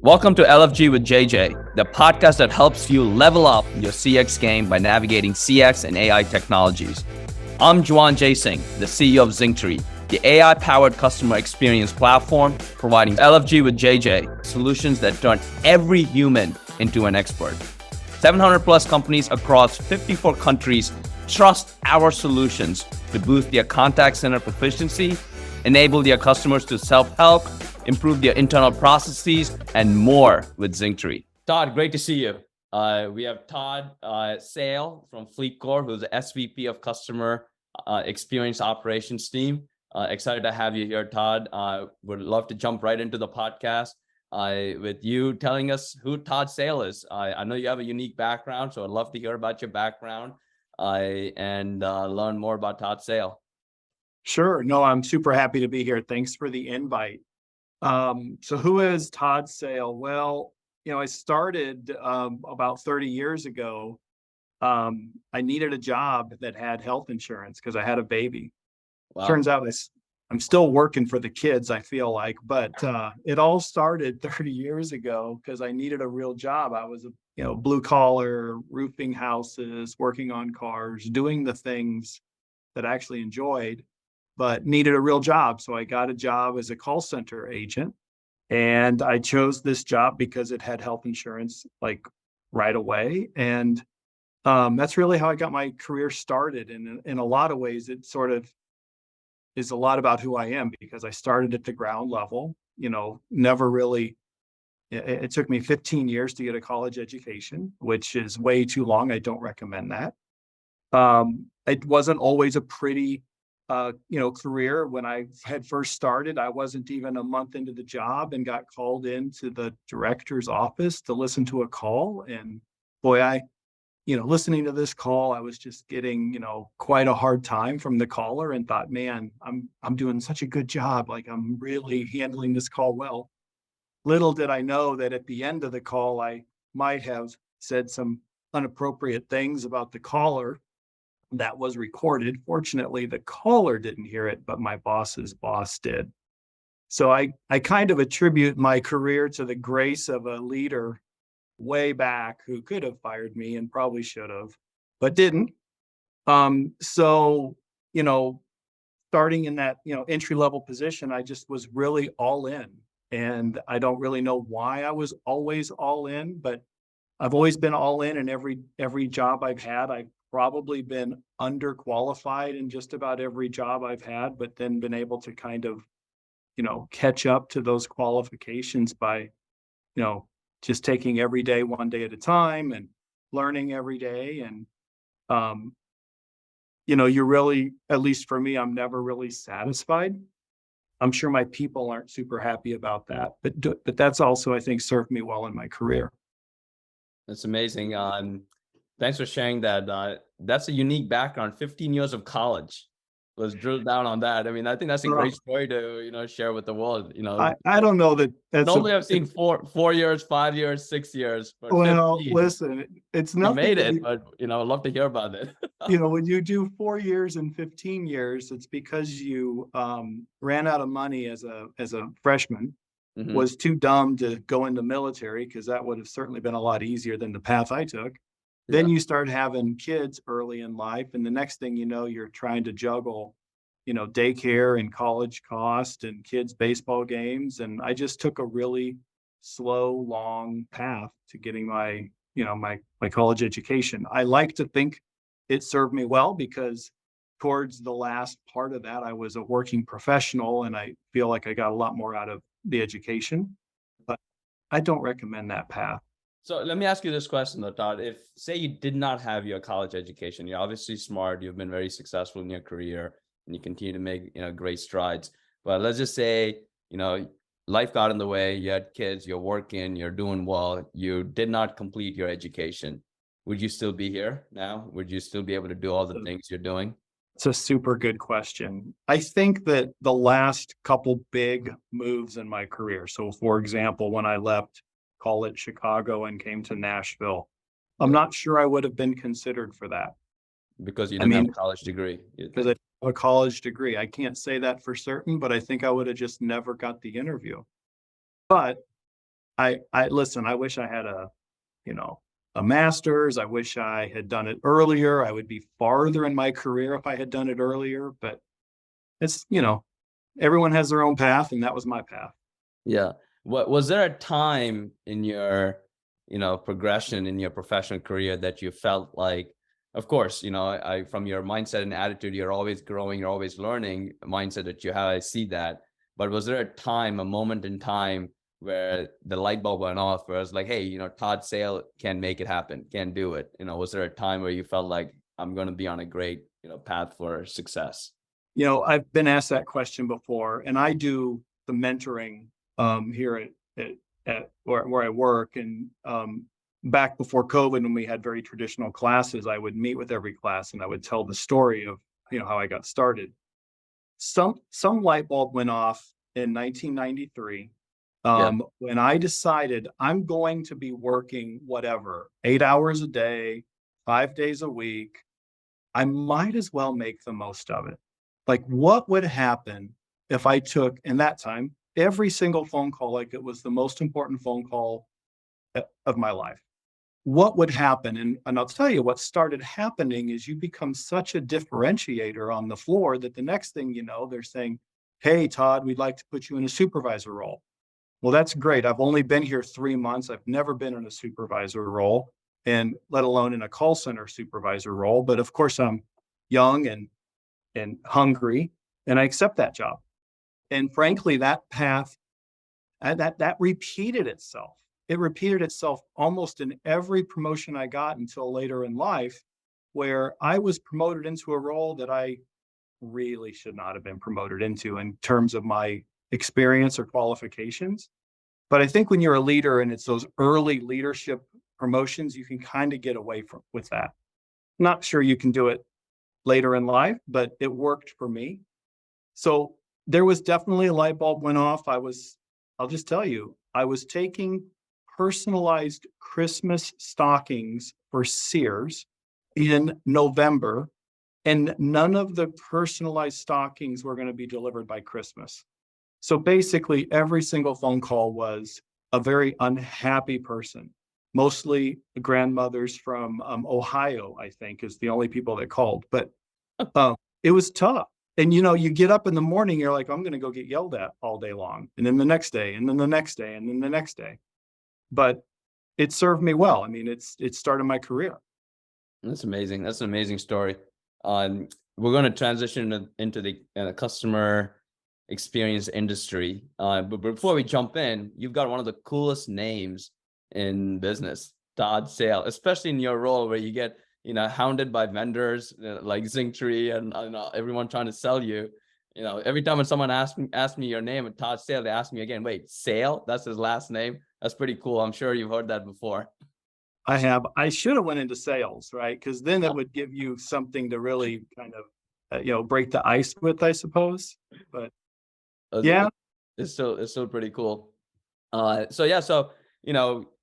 Welcome to LFG with JJ, the podcast that helps you level up your CX game by navigating CX and AI technologies. I'm Juan J. Singh, the CEO of Zinc3, the AI-powered customer experience platform providing LFG with JJ solutions that turn every human into an expert. 700 plus companies across 54 countries trust our solutions to boost their contact center proficiency, enable their customers to self-help, improve their internal processes, and more with Zinc3. Todd, great to see you. We have Todd Sale from FleetCor, who's the SVP of Customer Experience Operations team. Excited to have you here, Todd. Would love to jump right into the podcast with you telling us who Todd Sale is. I know you have a unique background, so I'd love to hear about your background and learn more about Todd Sale. Sure. No, I'm super happy to be here. Thanks for the invite. So who is Todd Sale? Well, I started about 30 years ago. I needed a job that had health insurance because I had a baby. Wow. Turns out I'm still working for the kids, I feel like, but it all started 30 years ago because I needed a real job. I was a blue collar, roofing houses, working on cars, doing the things that I actually enjoyed, but needed a real job. So I got a job as a call center agent, and I chose this job because it had health insurance like right away. And that's really how I got my career started. And in a lot of ways, it sort of is a lot about who I am because I started at the ground level, never really, it took me 15 years to get a college education, which is way too long. I don't recommend that. It wasn't always a pretty career. When I had first started, I wasn't even a month into the job and got called into the director's office to listen to a call. And boy, listening to this call, I was just getting, quite a hard time from the caller and thought, man, I'm doing such a good job. Like I'm really handling this call well. Little did I know that at the end of the call, I might have said some inappropriate things about the caller. That was recorded. Fortunately, the caller didn't hear it, but my boss's boss did. So I kind of attribute my career to the grace of a leader way back who could have fired me and probably should have, but didn't. So, starting in that, entry-level position, I just was really all in. And I don't really know why I was always all in, but I've always been all in every job I've had. I've probably been underqualified in just about every job I've had, but then been able to kind of, catch up to those qualifications by, just taking every day, one day at a time and learning every day. And, you're really, at least for me, I'm never really satisfied. I'm sure my people aren't super happy about that, but that's also, I think, served me well in my career. That's amazing. Thanks for sharing that. That's a unique background. 15 years of college. Let's drill down on that. I mean, I think that's a great story to, share with the world. I don't know that that's normally I've seen 4 years, 5 years, 6 years. But well, 15, listen, it's you nothing. made it, but I'd love to hear about it. When you do 4 years and 15 years, it's because you ran out of money as a freshman, Mhm. was too dumb to go into military because that would have certainly been a lot easier than the path I took. Then you start having kids early in life, and the next thing you know, you're trying to juggle, daycare and college cost and kids' baseball games. And I just took a really slow, long path to getting my college education. I like to think it served me well because towards the last part of that, I was a working professional, and I feel like I got a lot more out of the education. But I don't recommend that path. So let me ask you this question though, Todd. If say you did not have your college education, you're obviously smart, you've been very successful in your career, and you continue to make great strides. But let's just say, life got in the way, you had kids, you're working, you're doing well, you did not complete your education. Would you still be here now? Would you still be able to do all the things you're doing? It's a super good question. I think that the last couple big moves in my career. So for example, when I left call it Chicago and came to Nashville, I'm not sure I would have been considered for that. Because you didn't have a college degree. Because I have a college degree. I can't say that for certain, but I think I would have just never got the interview. But I listen, I wish I had you know, a master's. I wish I had done it earlier. I would be farther in my career if I had done it earlier, but it's, everyone has their own path, and that was my path. Yeah. What was there a time in your, progression in your professional career that you felt like, of course, I from your mindset and attitude, you're always growing, you're always learning mindset that you have, I see that. But was there a time, a moment in time where the light bulb went off where it's like, hey, Todd Sale can make it happen, can do it? Was there a time where you felt like I'm going to be on a great, path for success? I've been asked that question before, and I do the mentoring here at where I work. And back before COVID, when we had very traditional classes, I would meet with every class and I would tell the story of how I got started. Some light bulb went off in 1993 Yeah. when I decided I'm going to be working whatever 8 hours a day, 5 days a week. I might as well make the most of it. Like, what would happen if I took, in that time, every single phone call like it was the most important phone call of my life? What would happen? And I'll tell you what started happening is you become such a differentiator on the floor that the next thing you know, they're saying, "Hey, Todd, we'd like to put you in a supervisor role." Well, that's great. I've only been here 3 months. I've never been in a supervisor role, and let alone in a call center supervisor role. But of course, I'm young and hungry, and I accept that job. And frankly, that path that repeated itself. It repeated itself almost in every promotion I got until later in life, where I was promoted into a role that I really should not have been promoted into in terms of my experience or qualifications. But I think when you're a leader and it's those early leadership promotions, you can kind of get away from with that. Not sure you can do it later in life, but it worked for me. So there was definitely a light bulb went off. I'll just tell you, I was taking personalized Christmas stockings for Sears in November, and none of the personalized stockings were going to be delivered by Christmas. So basically, every single phone call was a very unhappy person, mostly grandmothers from Ohio, I think, is the only people that called. But it was tough. And you get up in the morning, you're like, I'm going to go get yelled at all day long. And then the next day, and then the next day, and then the next day. But it served me well. I mean, it started my career. That's amazing. That's an amazing story. We're going to transition into the customer experience industry. But before we jump in, you've got one of the coolest names in business, Todd Sale, especially in your role where you get, hounded by vendors like Zinctree and everyone trying to sell you. Every time when someone asks me your name and Todd Sale, they ask me again, wait, Sale? That's his last name? That's pretty cool. I'm sure you've heard that before. I should have went into sales, right? Because then it would give you something to really kind of, break the ice with, I suppose. But yeah, It's still pretty cool. So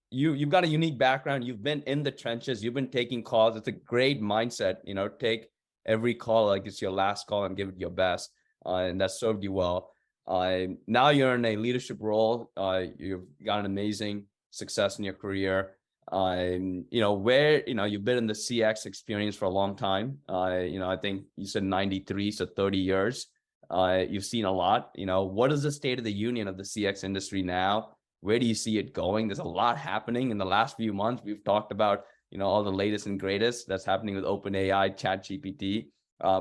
you've got a unique background. You've been in the trenches. You've been taking calls. It's a great mindset. Take every call like it's your last call and give it your best. And that served you well. Now you're in a leadership role. You've got an amazing success in your career. Where you've been in the CX experience for a long time. I think you said 93, so 30 years. You've seen a lot. What is the state of the union of the CX industry now? Where do you see it going? There's a lot happening in the last few months. We've talked about, all the latest and greatest that's happening with OpenAI, ChatGPT.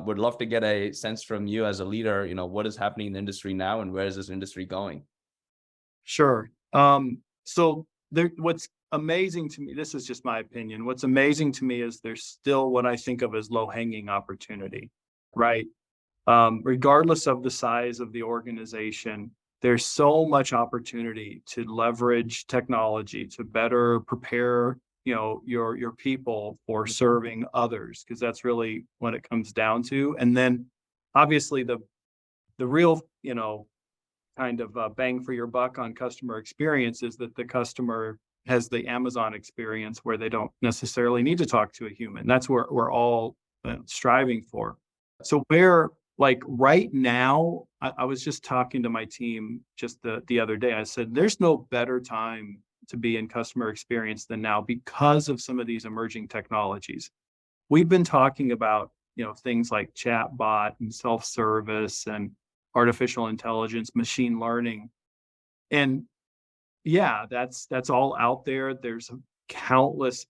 Would love to get a sense from you as a leader, what is happening in the industry now and where is this industry going? sure. So what's amazing to me, this is just my opinion. What's amazing to me is there's still what I think of as low-hanging opportunity, right? Regardless of the size of the organization, there's so much opportunity to leverage technology to better prepare, your people for serving others, because that's really what it comes down to. And then obviously the real, kind of bang for your buck on customer experience is that the customer has the Amazon experience where they don't necessarily need to talk to a human. That's where we're all striving for. So Like right now, I was just talking to my team just the other day. I said, there's no better time to be in customer experience than now because of some of these emerging technologies. We've been talking about, things like chatbot and self-service and artificial intelligence, machine learning. And yeah, that's all out there. There's countless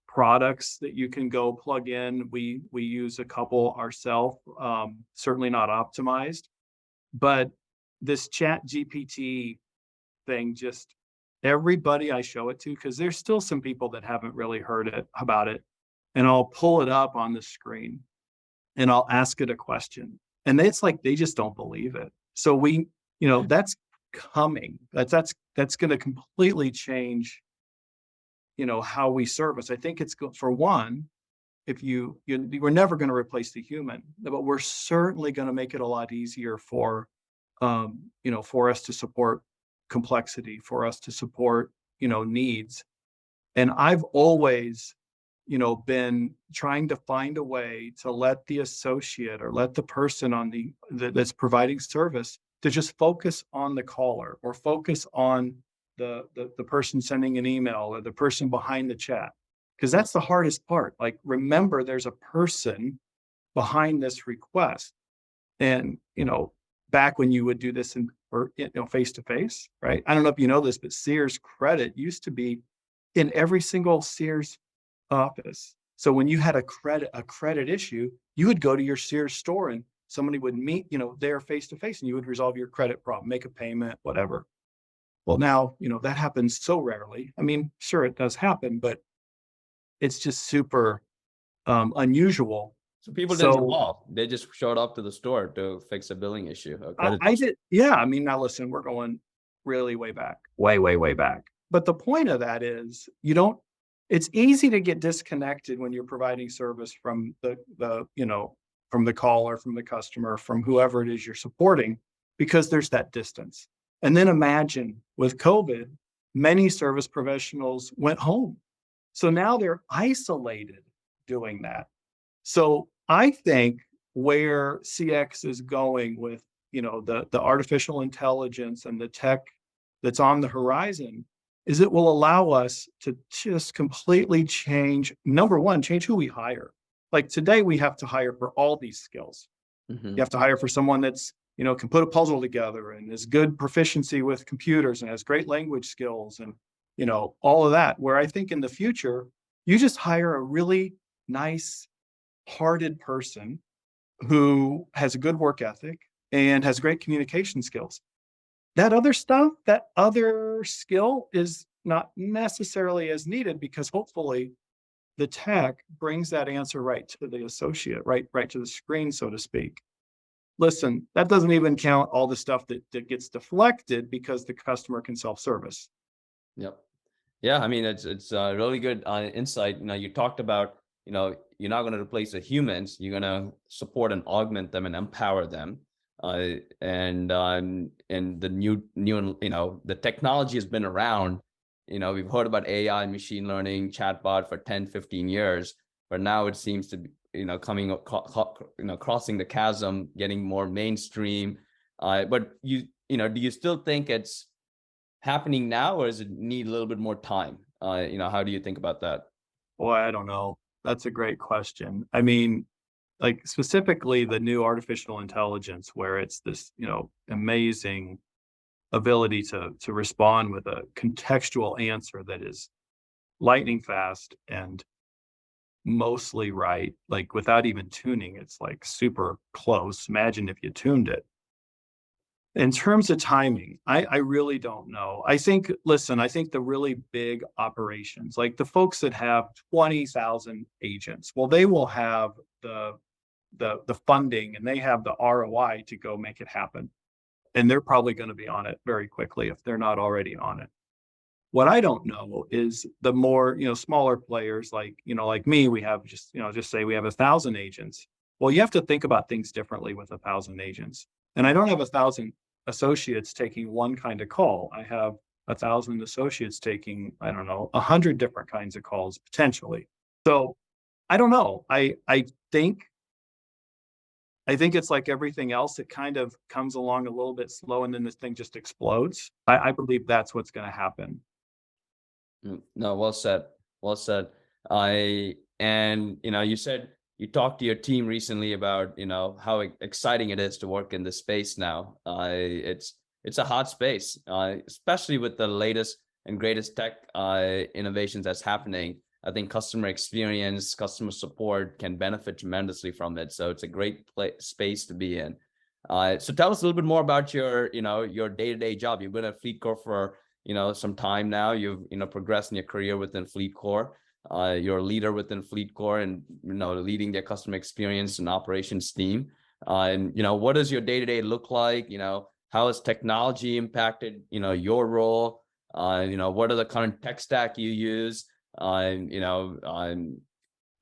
products that you can go plug in. We use a couple ourselves, certainly not optimized, but this chat GPT thing, just everybody I show it to, because there's still some people that haven't really heard about it, and I'll pull it up on the screen and I'll ask it a question. And it's like they just don't believe it. So that's coming. That's going to completely change, how we service. I think it's for one, if we're never going to replace the human, but we're certainly going to make it a lot easier for us to support complexity, for us to support, needs. And I've always, been trying to find a way to let the associate or let the person that's providing service to just focus on the caller or focus on the person sending an email or the person behind the chat. Because that's the hardest part. Like, remember, there's a person behind this request. And, back when you would do this face to face, right? I don't know if you know this, but Sears credit used to be in every single Sears office. So when you had a credit issue, you would go to your Sears store and somebody would meet, there face to face, and you would resolve your credit problem, make a payment, whatever. Well, now, that happens so rarely. I mean, sure, it does happen, but it's just super unusual. So people didn't evolve. They just showed up to the store to fix a billing issue. I did. Yeah. I mean, now listen, we're going really way back, way, way, way back. But the point of that is it's easy to get disconnected when you're providing service from from the caller, from the customer, from whoever it is you're supporting, because there's that distance. And then imagine with COVID, many service professionals went home. So now they're isolated doing that. So I think where CX is going with, the artificial intelligence and the tech that's on the horizon is it will allow us to just completely change, number one, change who we hire. Like today, we have to hire for all these skills. Mm-hmm. You have to hire for someone that's, can put a puzzle together and has good proficiency with computers and has great language skills and, all of that. Where I think in the future, you just hire a really nice, hearted person who has a good work ethic and has great communication skills. That other stuff, that other skill is not necessarily as needed, because hopefully the tech brings that answer right to the associate, right to the screen, so to speak. Listen, that doesn't even count all the stuff that gets deflected because the customer can self-service. Yep. Yeah. I mean, it's really good insight. You talked about, you're not going to replace the humans. You're going to support and augment them and empower them. And the new, the technology has been around. We've heard about AI, machine learning, chatbot for 10, 15 years, but now it seems to be, crossing the chasm, getting more mainstream. But do you still think it's happening now, or does it need a little bit more time? How do you think about that? Boy, I don't know. That's a great question. I mean, like specifically the new artificial intelligence, where it's this, amazing ability to respond with a contextual answer that is lightning fast and mostly right, like without even tuning, it's like super close. Imagine if you tuned it. In terms of timing, I really don't know. I think the really big operations, like the folks that have 20,000 agents, well, they will have the funding and they have the ROI to go make it happen. And they're probably going to be on it very quickly if they're not already on it. What I don't know is the more, smaller players like me, we have just say we have 1,000 agents. Well, you have to think about things differently with 1,000 agents. And I don't have 1,000 associates taking one kind of call. I have 1,000 associates taking, 100 different kinds of calls potentially. So I don't know. I think I think it's like everything else. It kind of comes along a little bit slow and then this thing just explodes. I believe that's what's going to happen. No, well said. Well said. And you said you talked to your team recently about, how exciting it is to work in this space now. It's a hot space, especially with the latest and greatest tech innovations that's happening. I think customer experience, customer support can benefit tremendously from it. So it's a great space to be in. So tell us a little bit more about your day-to-day job. You've been at FleetCor for some time now. You've progressed in your career within FleetCor. You're a leader within FleetCor, and leading their customer experience and operations team. And what does your day-to-day look like? How has technology impacted your role? What are the current tech stack you use? We're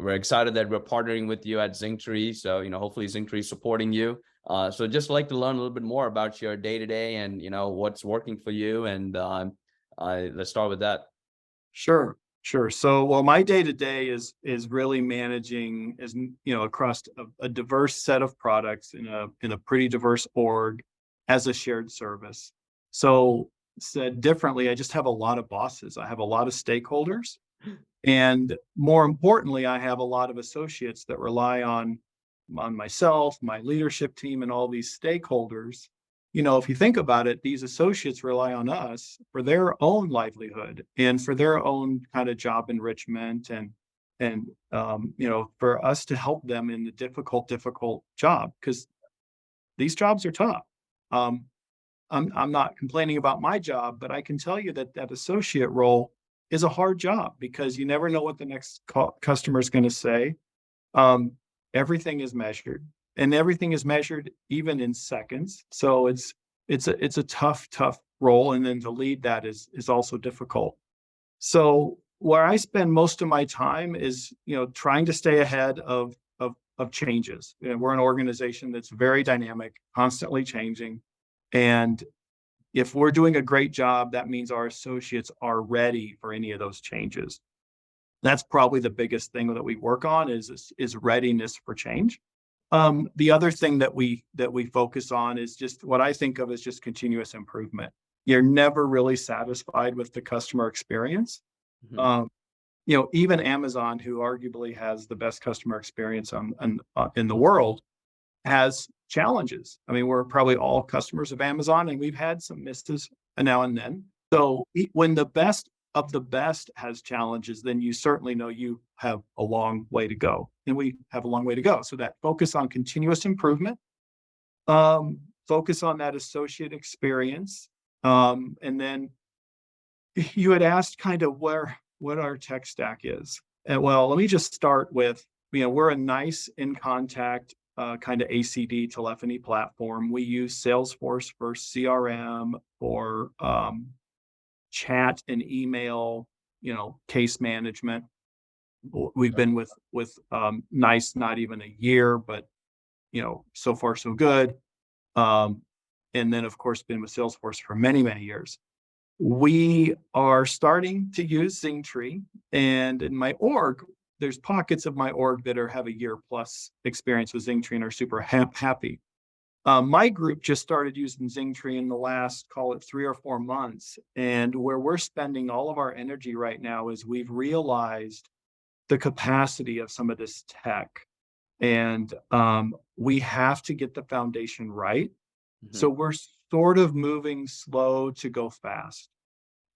excited that we're partnering with you at Zingtree. So, hopefully Zingtree is supporting you. So just like to learn a little bit more about your day-to-day and, what's working for you. And let's start with that. Sure, sure. So, well, my day to day is really managing, across a diverse set of products in a pretty diverse org as a shared service. So, said differently, I just have a lot of bosses. I have a lot of stakeholders, and more importantly, I have a lot of associates that rely on myself, my leadership team, and all these stakeholders. If you think about it, these associates rely on us for their own livelihood and for their own kind of job enrichment and for us to help them in the difficult job, because these jobs are tough. Um, I'm not complaining about my job, but I can tell you that that associate role is a hard job because you never know what the next customer is going to say. Um, Everything is measured, and everything is measured even in seconds. So it's a tough role, and then to lead that is also difficult. So where I spend most of my time is trying to stay ahead of changes. We're an organization that's very dynamic, constantly changing, and if we're doing a great job, that means our associates are ready for any of those changes. That's probably the biggest thing that we work on is readiness for change. The other thing that we focus on is just what I think of as just continuous improvement. You're never really satisfied with the customer experience. Mhm. Um, Even Amazon, who arguably has the best customer experience in the world, has challenges. I mean, we're probably all customers of Amazon, and we've had some misses now and then. So when the best of the best has challenges, then you certainly know you have a long way to go, and we have a long way to go. So that focus on continuous improvement, focus on that associate experience, and then you had asked kind of what our tech stack is. And well, let me just start with we're a nice in contact kind of ACD telephony platform. We use Salesforce for CRM, for chat and email, case management. We've been with NICE not even a year, but so far so good. And then of course been with Salesforce for many years. We are starting to use Zingtree, and in my org, there's pockets of my org that have a year plus experience with Zingtree and are super happy. My group just started using Zingtree in the last, call it 3 or 4 months. And where we're spending all of our energy right now is we've realized the capacity of some of this tech. And we have to get the foundation right. So Mhm. we're sort of moving slow to go fast.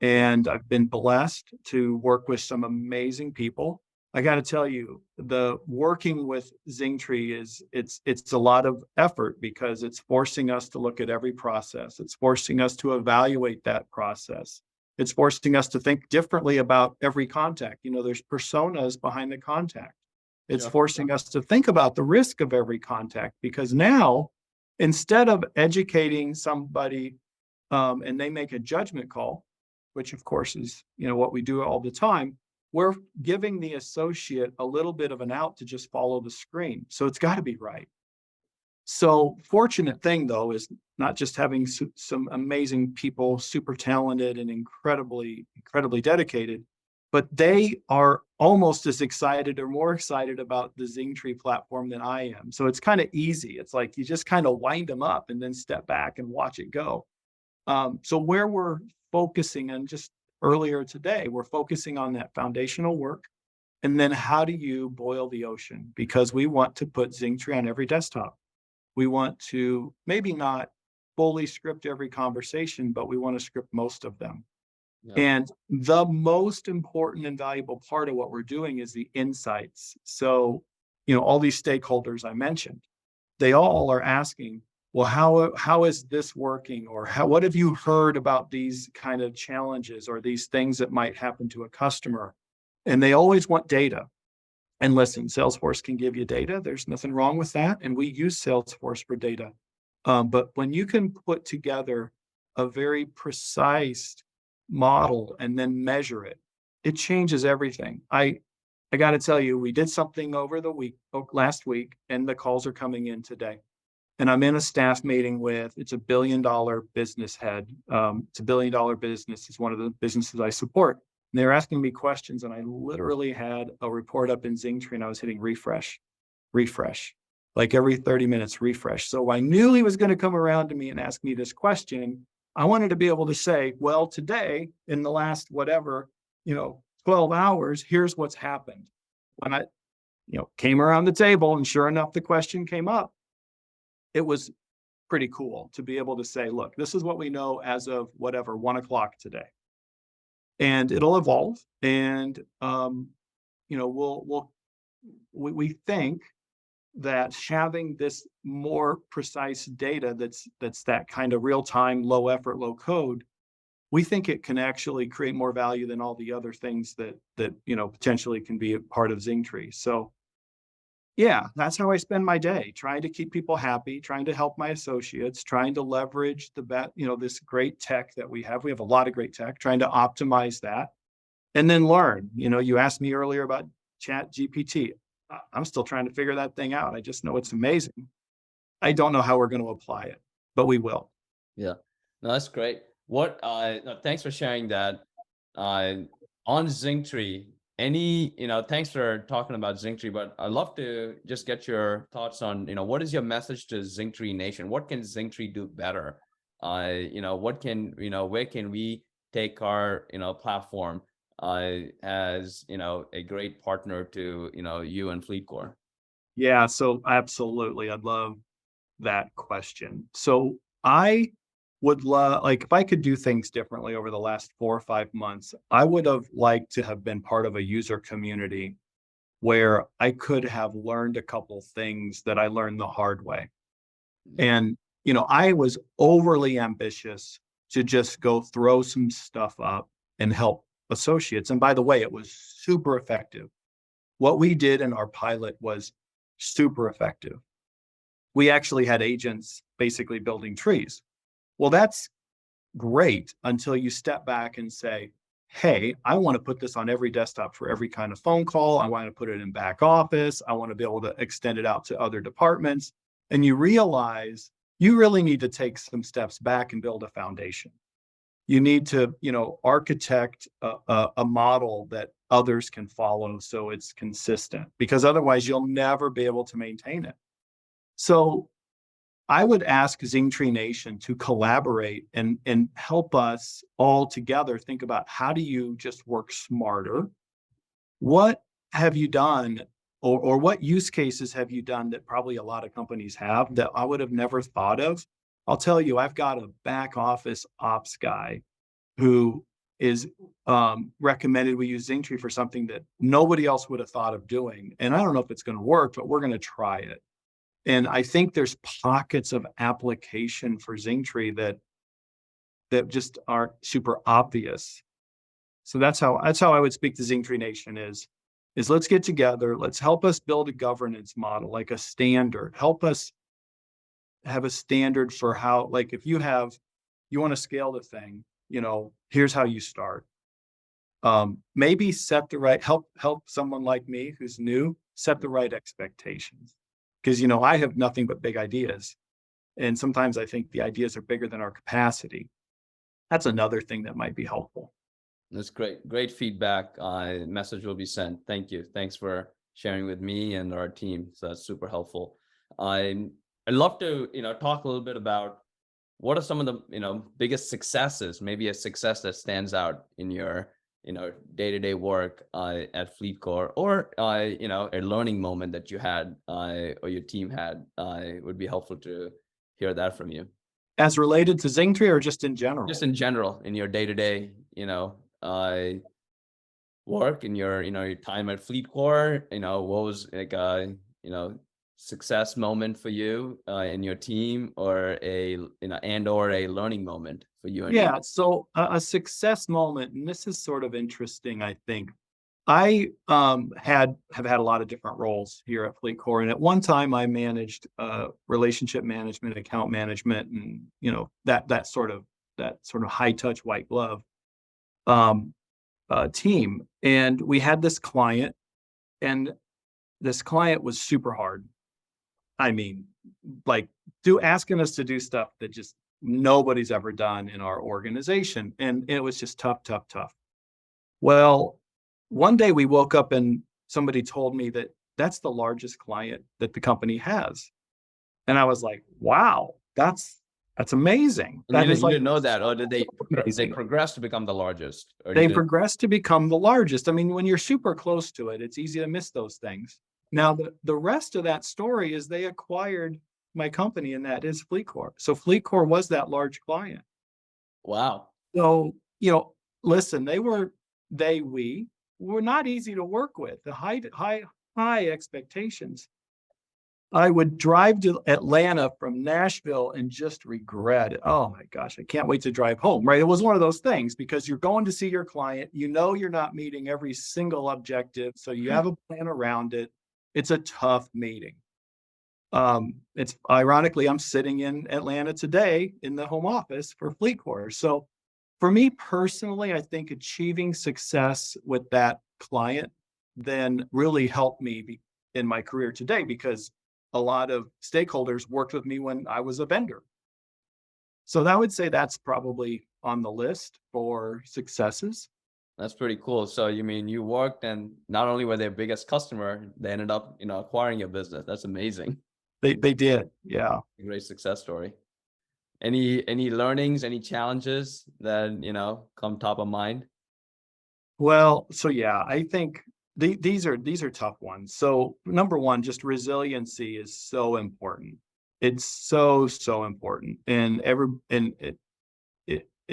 And I've been blessed to work with some amazing people. I got to tell you, the working with Zingtree it's a lot of effort because it's forcing us to look at every process. It's forcing us to evaluate that process. It's forcing us to think differently about every contact. There's personas behind the contact. It's Sure. forcing us to think about the risk of every contact, because now, instead of educating somebody and they make a judgment call, which of course is what we do all the time, we're giving the associate a little bit of an out to just follow the screen. So it's got to be right. So fortunate thing though is not just having some amazing people, super talented and incredibly dedicated, but they are almost as excited or more excited about the Zingtree platform than I am. So it's kind of easy. It's like you just kind of wind them up and then step back and watch it go. So where we're focusing on just earlier today, we're focusing on that foundational work. And then how do you boil the ocean? Because we want to put Zingtree on every desktop. We want to maybe not fully script every conversation, but we want to script most of them. Yeah. And the most important and valuable part of what we're doing is the insights. So, all these stakeholders I mentioned, they all are asking, well, how is this working? Or what have you heard about these kind of challenges or these things that might happen to a customer? And they always want data. And listen, Salesforce can give you data. There's nothing wrong with that. And we use Salesforce for data. But when you can put together a very precise model and then measure it, it changes everything. I got to tell you, we did something over the last week, and the calls are coming in today. And I'm in a staff meeting it's a $1 billion business head. It's a $1 billion business. It's one of the businesses I support. And they were asking me questions, and I literally had a report up in Zingtree, and I was hitting refresh, like every 30 minutes, refresh. So I knew he was going to come around to me and ask me this question. I wanted to be able to say, well, today, in the last 12 hours, here's what's happened. When I, came around the table, and sure enough, the question came up. It was pretty cool to be able to say, look, this is what we know as of 1:00 today. And it'll evolve. And, we think that having this more precise data that's that kind of real-time, low effort, low code, we think it can actually create more value than all the other things that potentially can be a part of Zingtree. So yeah, that's how I spend my day, trying to keep people happy, trying to help my associates, trying to leverage this great tech that we have. We have a lot of great tech, trying to optimize that and then learn. You asked me earlier about Chat GPT. I'm still trying to figure that thing out. I just know it's amazing. I don't know how we're going to apply it, but we will. Yeah, no, that's great. No, thanks for sharing that. On Zingtree, thanks for talking about Zingtree, but I'd love to just get your thoughts on, what is your message to Zingtree Nation? What can Zingtree do better? Where can we take our, platform as, a great partner to, you and FleetCor? Yeah, so absolutely. I'd love that question. So I would love, if I could do things differently over the last 4 or 5 months, I would have liked to have been part of a user community where I could have learned a couple things that I learned the hard way. And, I was overly ambitious to just go throw some stuff up and help associates. And by the way, it was super effective. What we did in our pilot was super effective. We actually had agents basically building trees. Well, that's great until you step back and say, hey, I want to put this on every desktop for every kind of phone call. I want to put it in back office. I want to be able to extend it out to other departments. And you realize you really need to take some steps back and build a foundation. You need to, architect a model that others can follow so it's consistent, because otherwise you'll never be able to maintain it. So I would ask Zingtree Nation to collaborate and help us all together think about, how do you just work smarter? What have you done, or what use cases have you done that probably a lot of companies have that I would have never thought of? I'll tell you, I've got a back office ops guy who is recommended we use Zingtree for something that nobody else would have thought of doing. And I don't know if it's going to work, but we're going to try it. And I think there's pockets of application for Zingtree that just aren't super obvious. So that's how I would speak to Zingtree Nation is let's get together. Let's help us build a governance model, like a standard. Help us have a standard for how, if you want to scale the thing, here's how you start. Maybe set the right, help someone like me who's new, set the right expectations. Because, I have nothing but big ideas. And sometimes I think the ideas are bigger than our capacity. That's another thing that might be helpful. That's great. Great feedback. Message will be sent. Thank you. Thanks for sharing with me and our team. So that's super helpful. I I'd love to, talk a little bit about what are some of the, biggest successes, maybe a success that stands out in your, day-to-day work at FleetCor, or a learning moment that you had or your team had. It would be helpful to hear that from you. As related to Zingtree or just in Just general? in general, in your day-to-day, work in your time at FleetCor, what was like a, you know, success moment for you in your team, or or a learning moment for you and your Yeah, so a success moment, and this is sort of interesting, I think. I have had a lot of different roles here at FleetCor, and at one time I managed relationship management, account management, and that sort of high touch white glove um, team. And we had this client, and this client was super hard. I mean, like do asking us to do stuff that just nobody's ever done in our organization, and it was just tough, tough, tough. Well, one day we woke up and somebody told me that that's the largest client that the company has. And I was like, wow, that's amazing. and That is you like didn't know that, or did they amazing. progress to become the largest, or you They didn't? progressed to become the largest. I mean, when you're super close to it, it's easy to miss those things. Now, the rest of that story is they acquired my company, and that is FleetCor. So FleetCor was that large client. Wow. So, listen, we were not easy to work with. The high expectations. I would drive to Atlanta from Nashville and just regret it. Oh my gosh, I can't wait to drive home, right? It was one of those things because you're going to see your client, you're not meeting every single objective, so you have a plan around it. It's a tough meeting. It's ironically, I'm sitting in Atlanta today in the home office for FleetCor. So for me personally, I think achieving success with that client then really helped me in my career today because a lot of stakeholders worked with me when I was a vendor. So I would say that's probably on the list for successes. That's pretty cool. So you mean you worked, and not only were their biggest customer, they ended up, acquiring your business. That's amazing. They did, yeah. Great success story. Any learnings, any challenges that, come top of mind? Well, so yeah, I think these are tough ones. So number one, just resiliency is so important. It's so important, and it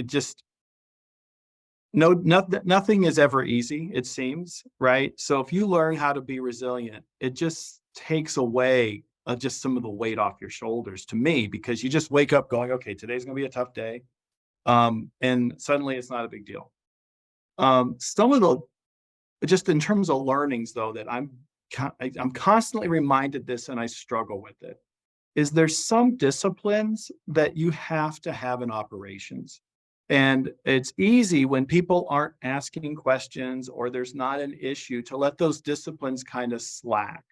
just nothing is ever easy. It seems right. So if you learn how to be resilient, it just takes away just some of the weight off your shoulders. To me, because you just wake up going, okay, today's going to be a tough day, and suddenly it's not a big deal. Some of the just in terms of learnings though that I'm constantly reminded this and I struggle with it is there's some disciplines that you have to have in operations. And it's easy when people aren't asking questions or there's not an issue to let those disciplines kind of slack.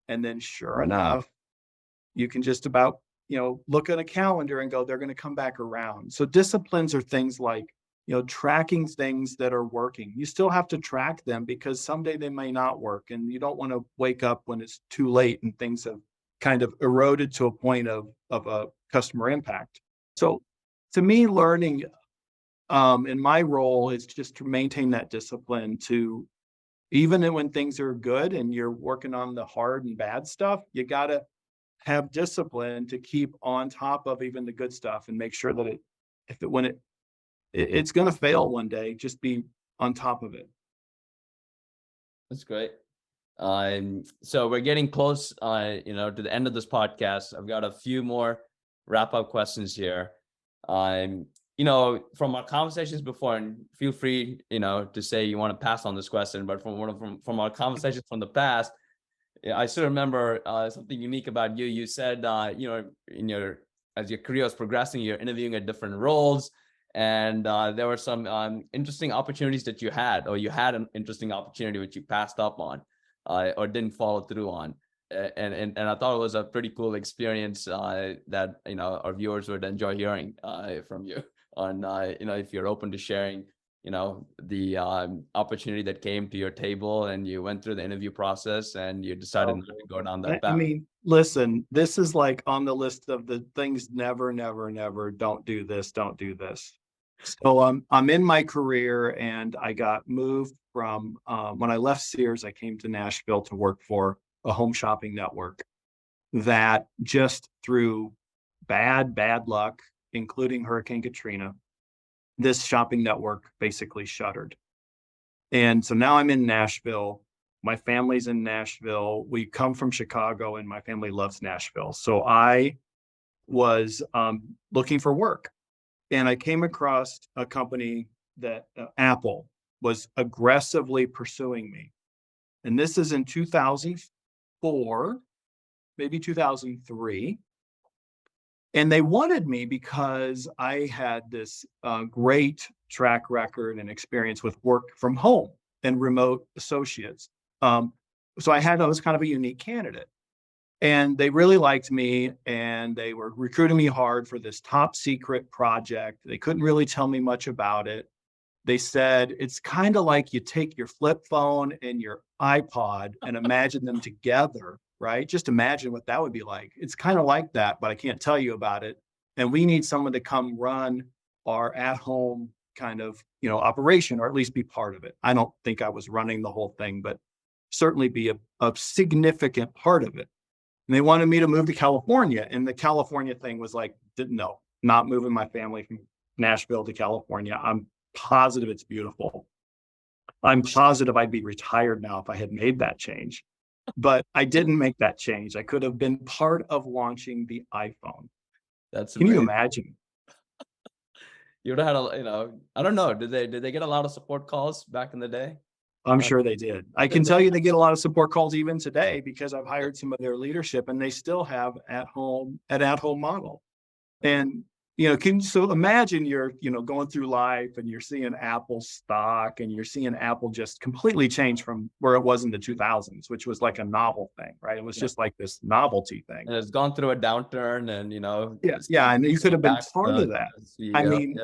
And then sure enough, you can just about, look at a calendar and go, they're going to come back around. So disciplines are things like, tracking things that are working. You still have to track them because someday they may not work. And you don't want to wake up when it's too late and things have kind of eroded to a point of a customer impact. So to me, learning in my role is just to maintain that discipline to even when things are good and you're working on the hard and bad stuff, you got to have discipline to keep on top of even the good stuff and make sure that if it when it's going to fail one day, just be on top of it. That's great. So we're getting close, to the end of this podcast. I've got a few more wrap up questions here. From our conversations before, and feel free, to say you want to pass on this question, but from our conversations from the past, yeah, I still remember something unique about you. You said, as your career was progressing, you're interviewing at different roles, and there were some interesting opportunities that you had, or you had an interesting opportunity which you passed up on, or didn't follow through on. And I thought it was a pretty cool experience that our viewers would enjoy hearing from you on if you're open to sharing the opportunity that came to your table, and you went through the interview process, and you decided Oh, not to go down I that I path? mean, listen, this is like on the list of the things never, never, never, don't do this, don't do this. So I'm in my career and I got moved from when I left Sears, I came to Nashville to work for a home shopping network that just through bad luck, including Hurricane Katrina, this shopping network basically shuttered. And so now I'm in Nashville. My family's in Nashville. We come from Chicago and my family loves Nashville. So I was looking for work and I came across a company that Apple was aggressively pursuing me. And this is in 2004, maybe 2003. And they wanted me because I had this great track record and experience with work from home and remote associates. So I was kind of a unique candidate. And they really liked me and they were recruiting me hard for this top secret project. They couldn't really tell me much about it. They said it's kind of like you take your flip phone and your iPod and imagine them together, right? Just imagine what that would be like. It's kind of like that, but I can't tell you about it. And we need someone to come run our at-home kind of, operation, or at least be part of it. I don't think I was running the whole thing, but certainly be a significant part of it. And they wanted me to move to California. And the California thing was like, no, not moving my family from Nashville to California. I'm positive it's beautiful. I'm positive I'd be retired now if I had made that change. But I didn't make that change. I could have been part of launching the iPhone. That's Can you amazing. imagine? You would have had I don't know. Did they get a lot of support calls back in the day? I'm Uh, sure they did. I can did tell they? you they get a lot of support calls even today because I've hired some of their leadership and they still have at home model. And, so imagine you're, going through life and you're seeing Apple stock and you're seeing Apple just completely change from where it was in the 2000s, which was like a novel thing, right? It was Yeah. just like this novelty thing. And it's gone through a downturn, and Yeah. Yeah. And you could have been back part to of that. the I CEO. mean,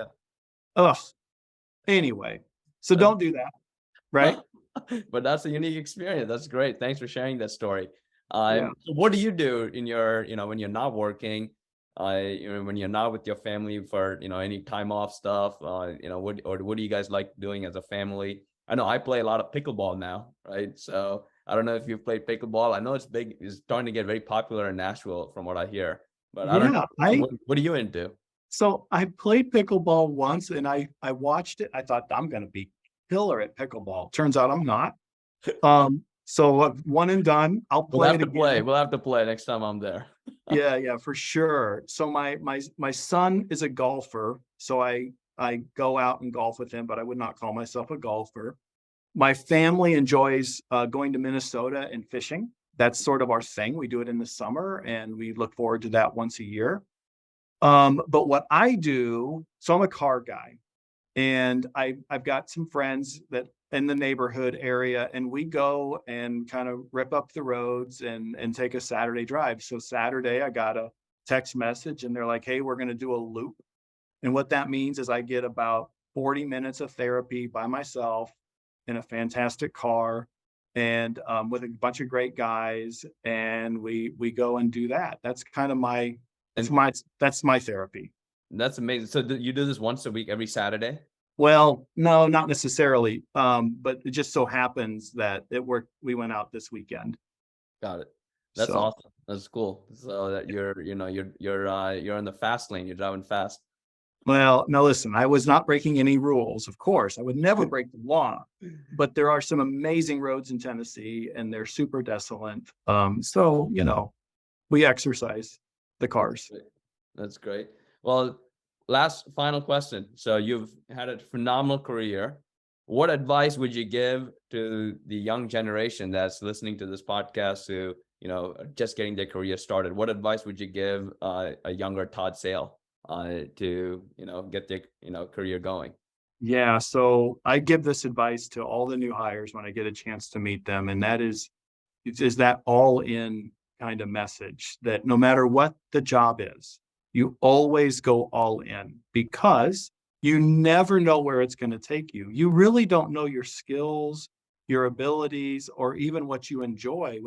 ugh. Anyway, so Yeah. don't do that, right? But that's a unique experience. That's great. Thanks for sharing that story. Yeah. So what do you do in your, when you're not working, when you're not with your family for, any time off stuff, what do you guys like doing as a family? I know I play a lot of pickleball now, right? So I don't know if you've played pickleball. I know it's starting to get very popular in Nashville from what I hear, but I don't Yeah. know. What are you into? So I played pickleball once and I watched it. I thought I'm going to be killer at pickleball. Turns out I'm not. So one and done. I'll We'll play have it to play. again. We'll have to play next time I'm there. Yeah, yeah, for sure. So my son is a golfer, so I go out and golf with him, but I would not call myself a golfer. My family enjoys going to Minnesota and fishing. That's sort of our thing. We do it in the summer, and we look forward to that once a year. But what I do, so I'm a car guy. And I've got some friends that in the neighborhood area, and we go and kind of rip up the roads and take a Saturday drive. So Saturday, I got a text message, and they're like, "Hey, we're going to do a loop." And what that means is I get about 40 minutes of therapy by myself in a fantastic car, and with a bunch of great guys, and we go and do that. That's kind of my that's And my that's my therapy. that's amazing. So you do this once a week, every Saturday? Well, no, not necessarily. But it just so happens that it worked. We went out this weekend. Got it. That's So, awesome. That's cool. So that you're in the fast lane. You're driving fast. well, now listen, I was not breaking any rules. Of course, I would never break the law, but there are some amazing roads in Tennessee and they're super desolate. So, we exercise the That's cars. great. That's great. Well, last final question. So you've had a phenomenal career. What advice would you give to the young generation that's listening to this podcast who, are just getting their career started? What advice would you give a younger Todd Sale to, get their, career going? Yeah. So I give this advice to all the new hires when I get a chance to meet them. And that is that all in kind of message that no matter what the job is, you always go all in because You never know where it's going to take you. You really don't know your skills, your abilities, or even what you enjoy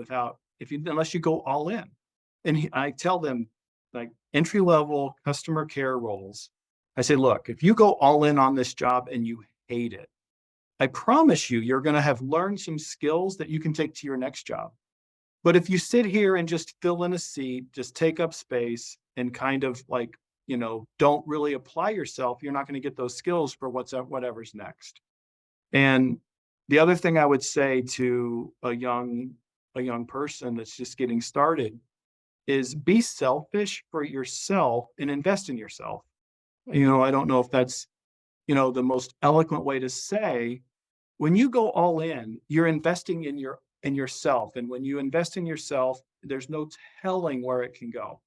unless you go all in. And I tell them, like, entry level customer care roles, I say, look, if you go all in on this job and you hate it, I promise you're going to have learned some skills that you can take to your next job. But if you sit here and just fill in a seat, just take up space and kind of like, don't really apply yourself, you're not going to get those skills for whatever's next. And the other thing I would say to a young person that's just getting started is be selfish for yourself and invest in yourself. I don't know if that's, the most eloquent way to say, when you go all in, you're investing in yourself. And when you invest in yourself, there's no telling where it can go.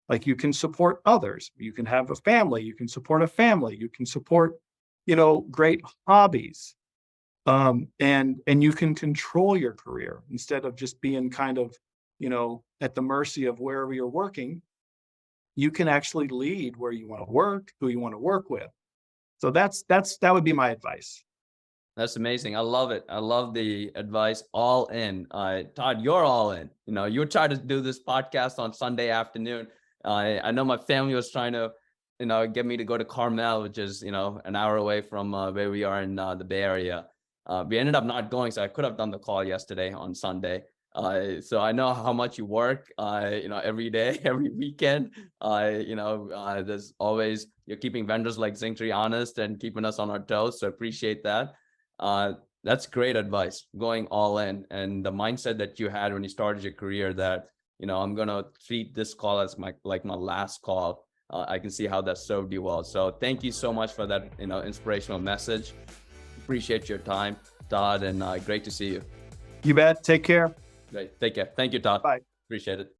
Like, you can support others, you can have a family, you can support a family, you can support, great hobbies. And you can control your career instead of just being kind of, at the mercy of wherever you're working. You can actually lead where you want to work, who you want to work with. So that would be my advice. That's amazing. I love it. I love the advice. All in. Todd, you're all in. You tried to do this podcast on Sunday afternoon. I know my family was trying to, get me to go to Carmel, which is, an hour away from where we are in the Bay Area. We ended up not going, so I could have done the call yesterday on Sunday. So I know how much you work, every day, every weekend. There's always, you're keeping vendors like Zingtree honest and keeping us on our toes. So appreciate that. That's great advice, going all in, and the mindset that you had when you started your career that, I'm going to treat this call as my last call. I can see how that served you well. So thank you so much for that, inspirational message. Appreciate your time, Todd, and great to see you. You bet. Take care. Great. Take care. Thank you, Todd. Bye. Appreciate it.